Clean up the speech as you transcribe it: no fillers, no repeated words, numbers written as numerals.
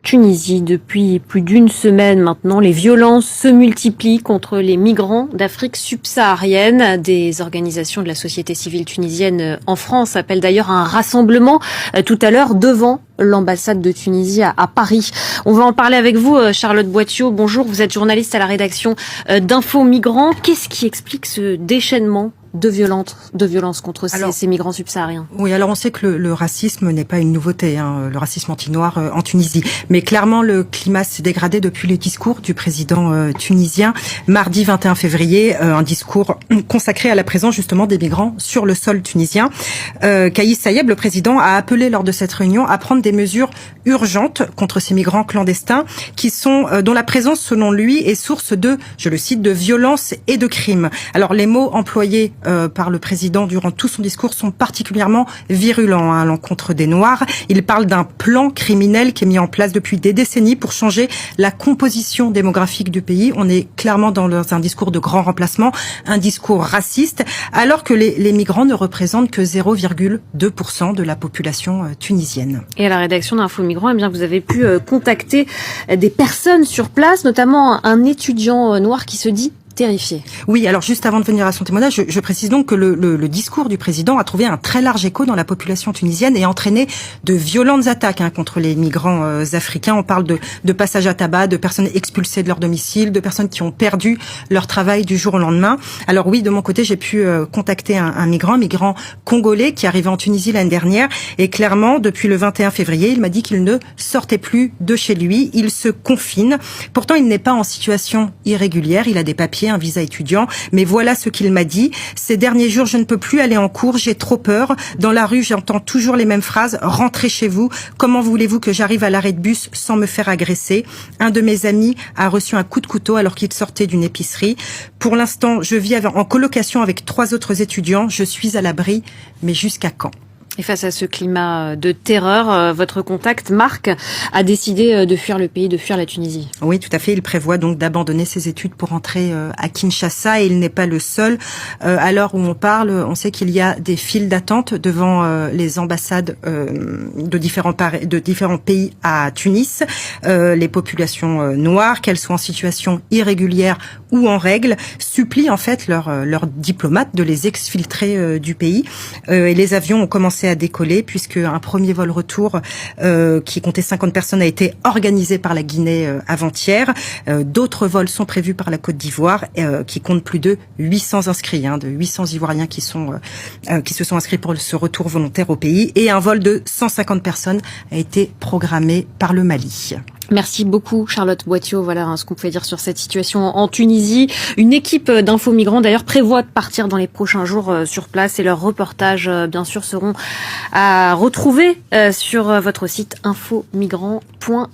Tunisie. Depuis plus d'une semaine maintenant, les violences se multiplient contre les migrants d'Afrique subsaharienne. Des organisations de la société civile tunisienne en France appellent d'ailleurs à un rassemblement tout à l'heure devant l'ambassade de Tunisie à Paris. On va en parler avec vous, Charlotte Boitiot. Bonjour, vous êtes journaliste à la rédaction d'Info Migrants. Qu'est-ce qui explique ce déchaînement de violence contre ces migrants subsahariens? Oui, alors on sait que le racisme n'est pas une nouveauté, le racisme anti-noir en Tunisie. Mais clairement, le climat s'est dégradé depuis le discours du président tunisien, mardi 21 février, un discours consacré à la présence justement des migrants sur le sol tunisien. Kais Saied, le président, a appelé lors de cette réunion à prendre des mesures urgentes contre ces migrants clandestins dont la présence, selon lui, est source de, je le cite, de violence et de crimes. Alors les mots employés par le président durant tout son discours sont particulièrement virulents à l'encontre des Noirs. Il parle d'un plan criminel qui est mis en place depuis des décennies pour changer la composition démographique du pays. On est clairement dans un discours de grand remplacement, un discours raciste, alors que les migrants ne représentent que 0,2% de la population tunisienne. Et à la rédaction d'Info Migrants, vous avez pu contacter des personnes sur place, notamment un étudiant noir qui se dit terrifié. Oui, alors juste avant de venir à son témoignage, je précise donc que le discours du président a trouvé un très large écho dans la population tunisienne et entraîné de violentes attaques contre les migrants africains. On parle de passage à tabac, de personnes expulsées de leur domicile, de personnes qui ont perdu leur travail du jour au lendemain. Alors oui, de mon côté, j'ai pu contacter un migrant congolais qui arrivait en Tunisie l'année dernière et clairement, depuis le 21 février, il m'a dit qu'il ne sortait plus de chez lui. Il se confine. Pourtant, il n'est pas en situation irrégulière. Il a des papiers, un visa étudiant, mais voilà ce qu'il m'a dit. Ces derniers jours, je ne peux plus aller en cours, j'ai trop peur. Dans la rue, j'entends toujours les mêmes phrases. Rentrez chez vous. Comment voulez-vous que j'arrive à l'arrêt de bus sans me faire agresser? Un de mes amis a reçu un coup de couteau alors qu'il sortait d'une épicerie. Pour l'instant, je vis en colocation avec 3 autres étudiants. Je suis à l'abri, mais jusqu'à quand? Et face à ce climat de terreur, votre contact, Marc, a décidé de fuir le pays, de fuir la Tunisie. Oui, tout à fait. Il prévoit donc d'abandonner ses études pour rentrer à Kinshasa et il n'est pas le seul. À l'heure où on parle, on sait qu'il y a des files d'attente devant les ambassades de différents pays à Tunis. Les populations noires, qu'elles soient en situation irrégulière ou en règle, supplient en fait leurs diplomates de les exfiltrer du pays. Et les avions ont commencé à décoller puisque un premier vol retour qui comptait 50 personnes a été organisé par la Guinée avant-hier. D'autres vols sont prévus par la Côte d'Ivoire qui compte plus de 800 inscrits, de 800 Ivoiriens qui se sont inscrits pour ce retour volontaire au pays et un vol de 150 personnes a été programmé par le Mali. Merci beaucoup Charlotte Boitiot. Voilà ce qu'on pouvait dire sur cette situation en Tunisie. Une équipe d'Info Migrants d'ailleurs prévoit de partir dans les prochains jours sur place et leurs reportages bien sûr seront à retrouver sur votre site infomigrants.fr.